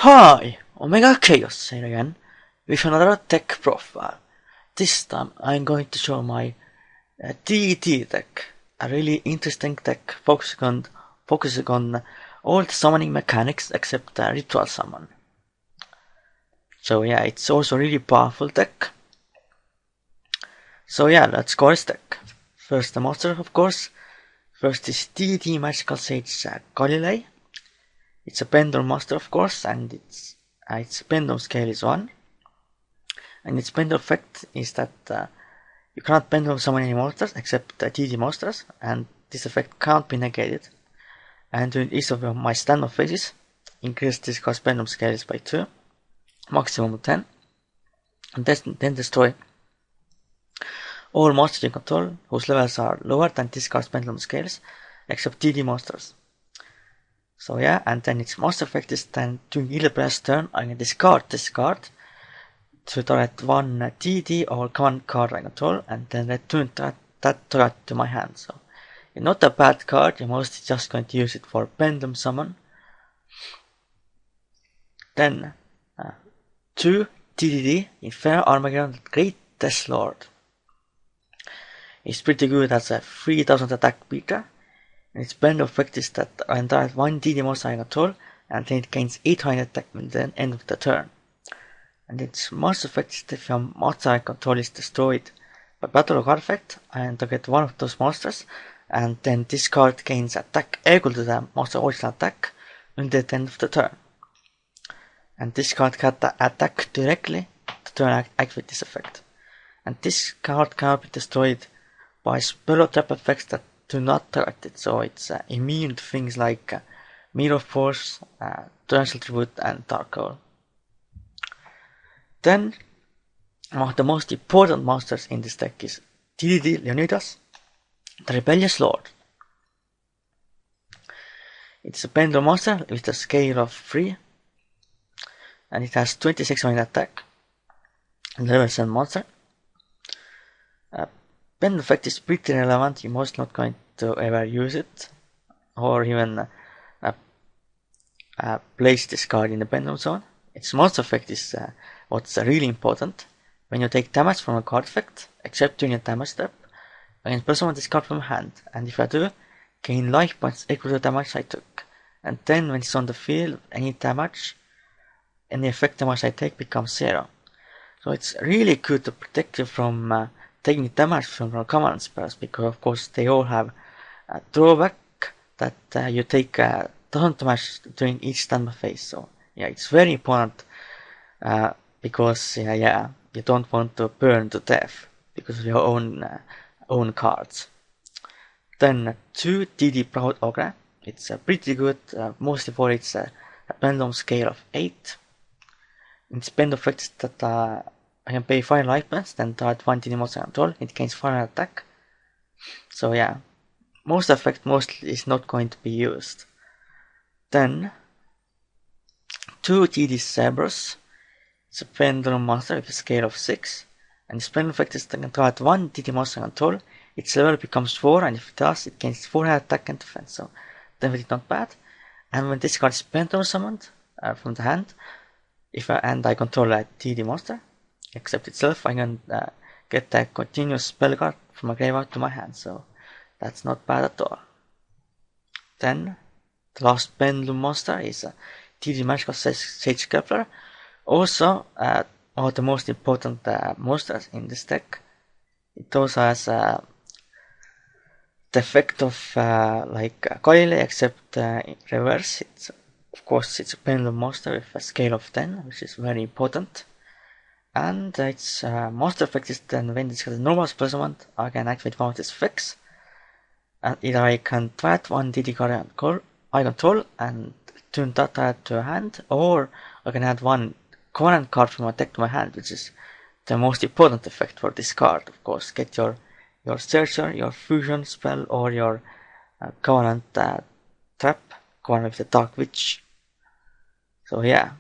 Hi, Omega Chaos here again with another tech profile. This time I'm going to show my DET tech, a really interesting tech focusing on all the summoning mechanics except ritual summon. So yeah, it's also really powerful tech. So yeah, let's go this tech. First the monster, of course. First is DET Magical Sage Galilei. It's a pendulum monster, of course, and its pendulum scale is 1. And its pendulum effect is that you cannot pendulum summon any monsters except DD monsters, and this effect can't be negated. And during each of my standoff phases, increase this card's pendulum scales by 2, maximum of 10, and then destroy all monsters you control whose levels are lower than this card's pendulum scales, except DD monsters. So yeah, and then its monster effect is then during either player's turn, I can discard this card to target one DD or command card I control, and then return that target to my hand. So it's not a bad card, you're mostly just going to use it for pendulum summon. Then 2 DDD Inferno Armageddon Great Death Lord. It's pretty good as a 3000 attack beater. And its pendulum effect is that I target one DD monster I control, and then it gains 800 attack at the end of the turn. And its monster effect is that if your monster I control is destroyed by battle or card effect, I target one of those monsters, and then this card gains attack equal to the monster's original attack until the end of the turn. And this card can attack directly to turn activate this effect. And this card cannot be destroyed by spell or trap effects that do not target it, so it's immune to things like Mirror Force, Torrential Tribute, and Dark Hole. Then, one of the most important monsters in this deck is DDD Leonidas, the Rebellious Lord. It's a pendulum monster with a scale of 3, and it has 2600 attack, and level 7 monster. Pendulum effect is pretty relevant, you're most not going to ever use it, or even place this card in the pendulum zone. Its monster effect is what's really important. When you take damage from a card effect, except during a damage step, I can summon this card from hand, and if I do, gain life points equal to the damage I took. And then when it's on the field, any effect damage I take becomes 0. So it's really good to protect you from taking damage from command spells, because of course they all have a drawback that you take ton damage during each standby phase. So yeah, it's very important because you don't want to burn to death because of your own cards. Then 2 DD Proud Ogre. It's pretty good, mostly for its pendulum scale of 8. Its pendulum effect is that I can pay 5 life points, then target 1 DD monster control, it gains 5 attack. So yeah, most effect mostly is not going to be used. Then 2 DD Cerberus. It's a pendulum monster with a scale of 6, and its pendulum effect is that I can target 1 DD monster control, its level becomes 4, and if it does, it gains 4 attack and defense, so definitely not bad. And when this card is pendulum summoned from the hand, and I control a DD monster, except itself, I can get a continuous spell card from a graveyard to my hand, so that's not bad at all. Then the last pendulum monster is DD Magical Sage Kepler, also one of the most important monsters in this deck. It also has the effect of like Galilei, except in reverse. Of course it's a pendulum monster with a scale of 10, which is very important. And its monster effect is then when this has a normal spell summon, I can activate one of its effects. And either I can target one DD card I control and turn that card to a hand, or I can add one covenant card from my deck to my hand, which is the most important effect for this card. Of course, get your searcher, your fusion spell, or your covenant trap, covenant with the Dark Witch. So yeah,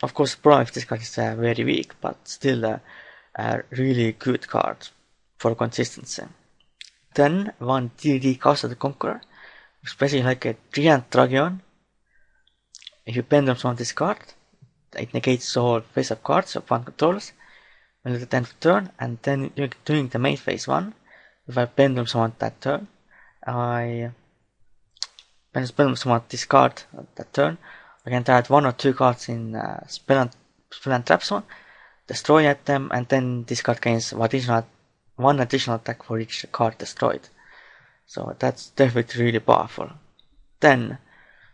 of course, the problem with this card is very weak, but still a really good card for consistency. Then 1 DD Khaos the Conqueror, especially like a Giant Dragon. If you pendulum summon this card, it negates all face-up cards of one controllers when at the end of turn, and then during the main phase 1, if I pendulum summon that turn, when I pendulum summon this card at that turn, I can add 1 or 2 cards in spell and trap zone, destroy them, and then this card gains one additional attack for each card destroyed. So that's definitely really powerful. Then,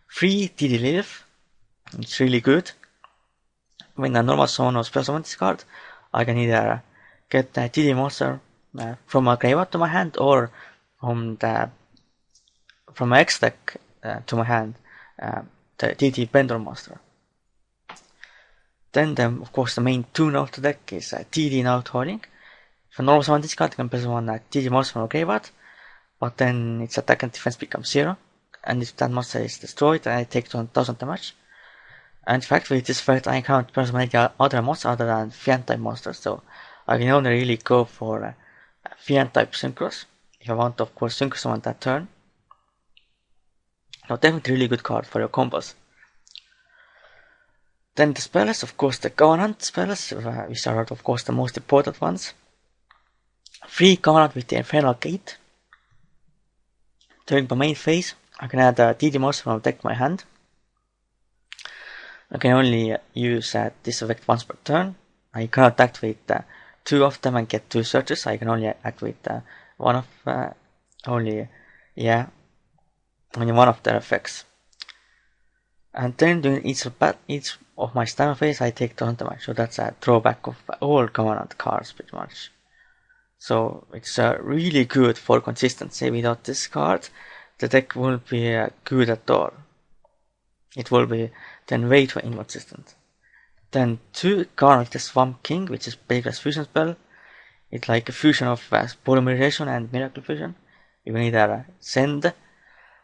free TD Lilith, it's really good. When I normal summon or spell summon this card, I can either get the TD monster from my graveyard to my hand, or from my X deck to my hand, the TD Pendulum monster. Then, of course, the main tune of the deck is TD Now Holding. If I normal summon this card, I can play summon TD monster from my graveyard, but then its attack and defense becomes 0, and if that monster is destroyed, I take 1000 damage. And in fact, with this effect, I can't personally any other monsters other than Fiend type monsters, so I can only really go for Fiend type Synchros, if I want, of course, Synchro summon that turn. So definitely really good card for your combos. Then the spells, of course, the Covenant spells, which are, of course, the most important ones. Free Covenant with the Infernal Gate. During the main phase, I can add a TD monster from the deck to my hand. I can only use this effect once per turn. I cannot activate 2 of them and get 2 searches. I can only activate only one of their effects. And then during each of my stamina phase, I take 1000 damage. So that's a drawback of all Covenant cards, pretty much. So it's really good for consistency. Without this card, the deck won't be good at all. It will be then way too inconsistent. Then 2 Covenant the Swamp King, which is basically a fusion spell. It's like a fusion of Polymerization and Miracle Fusion. You can either send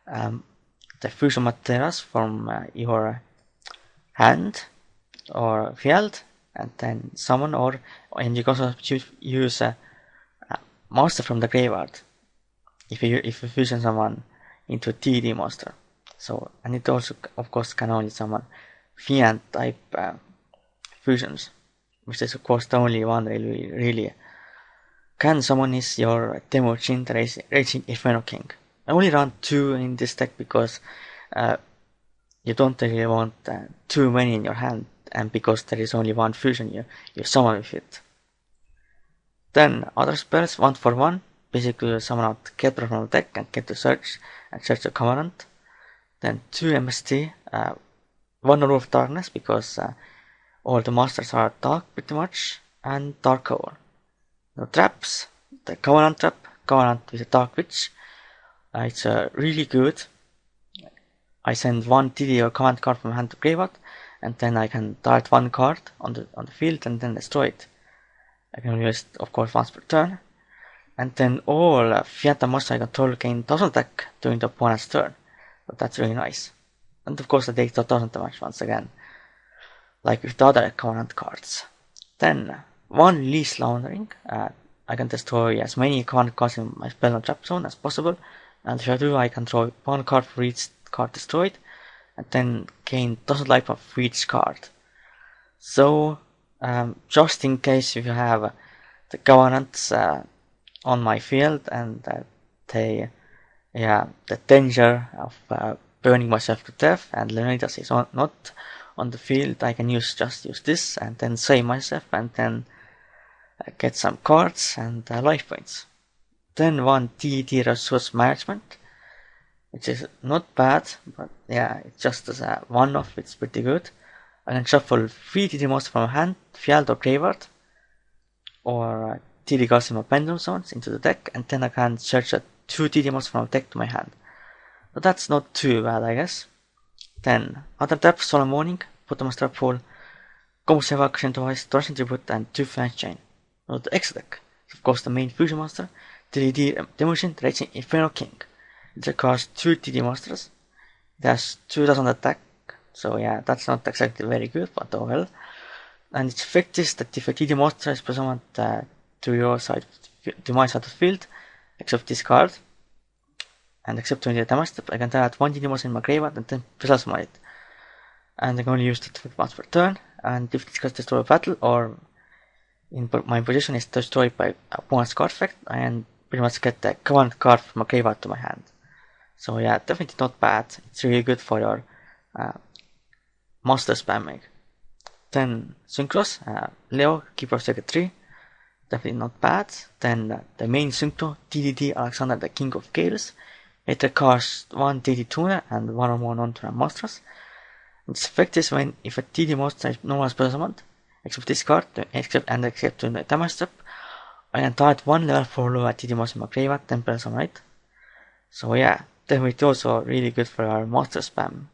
the fusion materials from your hand or field, and then summon, and you can also use a monster from the graveyard if you fusion someone into a TD monster. So, and it also, of course, can only summon Fiend type fusions, which is, of course, the only one really can summon is your Temujin, the Raging Inferno King. I only run 2 in this deck because you don't really want too many in your hand, and because there is only one fusion you summon with it. Then other spells, 1 for 1, basically you summon out Kepler from the deck and get to search the Covenant. Then 2 MST, 1 Rule of Darkness, because all the monsters are dark pretty much, and Dark Hour. No traps, the Covenant trap, Covenant with a Dark Witch. It's really good. I send 1 TD or command card from hand to graveyard, and then I can dart 1 card on the field and then destroy it. I can use it, of course, once per turn. And then all Fiend monsters I control gain 1000 attack during the opponent's turn. So that's really nice. And of course I take 1000 damage once again, like with the other Covenant cards. Then 1 Leash Laundering. I can destroy as many Covenant cards in my spell and trap zone as possible, and if I do, I can draw 1 card for each card destroyed, and then gain 1000 life for each card. So, just in case if you have the Covenants on my field, and the danger of burning myself to death and Leonidas is not on the field, I can just use this and then save myself, and then get some cards and life points. Then 1 TD Resource Management, which is not bad, but yeah, it's just as a one-off, it's pretty good. I can shuffle 3 TD monsters from my hand, field or graveyard, or TD cards in my pendulum zones into the deck, and then I can search 2 TD monsters from my deck to my hand. So that's not too bad, I guess. Then other depths, Solemn Warning, Bottomless Trap Hole, Combo Evacuation Device, Torsion Tribute, and 2 Flange Chain. Now the X deck is, of course, the main fusion monster, TD Temujin, the Raging Inferno King. It requires 2 TD monsters. It has 2000 attack, so yeah, that's not exactly very good, but oh well. And its effect is that if a TD monster is summoned to your side, to my side of the field, except this card, and except when the damage step, I can add 1 TD monster in my graveyard and then special summon it. And I can only use it once per turn, and if this card destroy a battle or in my position is destroyed by opponent's card effect, and pretty much get the command card from a graveyard to my hand. So yeah, definitely not bad. It's really good for your monster spamming. Then Synchros, Leo, Keeper of Sacred Tree, definitely not bad. Then the main Synchro, DDD Alexander, the King of Chaos. It requires 1 DD tuner and 1 or more non-tuner monsters. Its effect is when if a DD monster is normal spell summoned, except this card, except to the damage step, I can target 1 level 4 lower DD monster in my graveyard, 10% on it. So yeah, definitely also really good for our monster spam.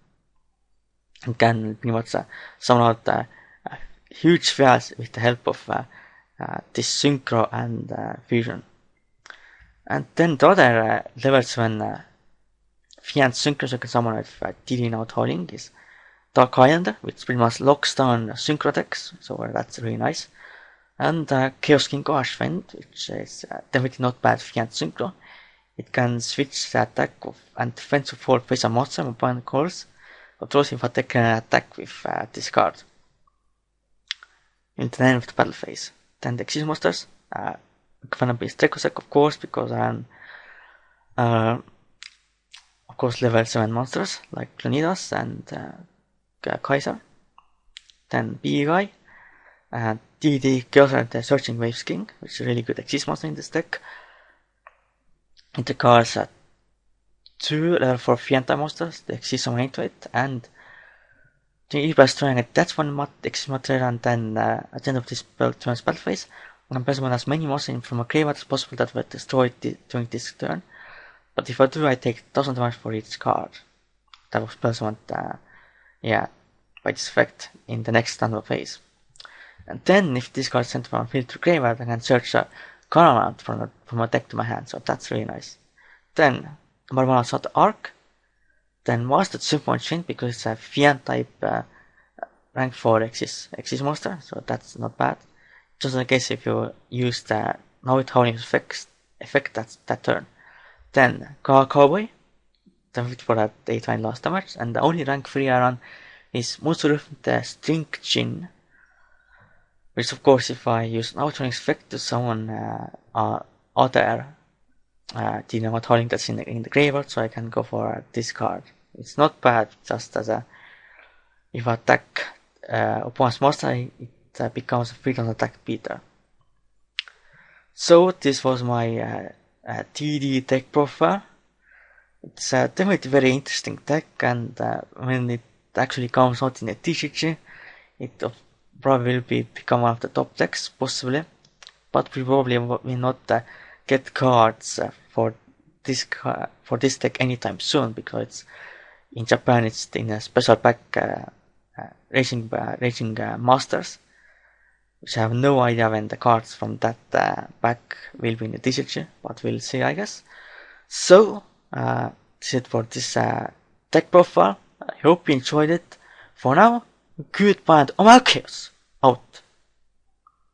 And can pretty much summon out huge files with the help of this Synchro and Fusion. And then the other levels when Fiend Synchro you can summon with DD now holding is Dark Highlander, which pretty much locks down Synchro decks, so that's really nice. And Chaos King Archfiend, which is definitely not bad Fiend Synchro. It can switch the attack of and defense of all face a monster opponent calls, or throws if they can attack with this card. In the end of the battle phase. Then the Exist monsters, gonna be Strekosek of course, because I'm of course level 7 monsters like Clonidas and Kaiser. Then BE guy, DD Kyoser the Searching Waves King, which is a really good Exist monster in this deck. It requires 2 level 4 Fienta monsters, the Exist summon into it, and the by destroying it, that's one Exist material, and then at the end of this turn spell phase, I can summon as many monsters from a graveyard as possible that were destroyed during this turn. But if I do, I take 1000 damage for each card that was spell summoned, by this effect in the next standard phase. And then, if this card is sent from field to graveyard, I can search a card amount from a deck to my hand, so that's really nice. Then, number 1 Assault Arc. Then Master Super Chain, because it's a Fiend type rank 4 Exist monster, so that's not bad. Just in case if you use the Now It Howling effect that turn. Then Cowboy, the fit for that 8 lost damage, and the only rank 3 I run is Monster the String Chin, which of course if I use an outrunning effect to summon other the Howling that's in the graveyard, so I can go for this card. It's not bad, just as if I attack opponent's monster, it becomes a freedom attack beater. So this was my TD deck profile. It's definitely a very interesting deck, and when it actually comes out in a TCG, it probably will become one of the top decks, possibly, but we probably will not get cards for this deck anytime soon, because it's in Japan it's in a special pack Raging Masters, which I have no idea when the cards from that pack will be in the TCG, but we'll see, I guess. So that's it for this deck profile. I hope you enjoyed it. For now, goodbye and Khaos out.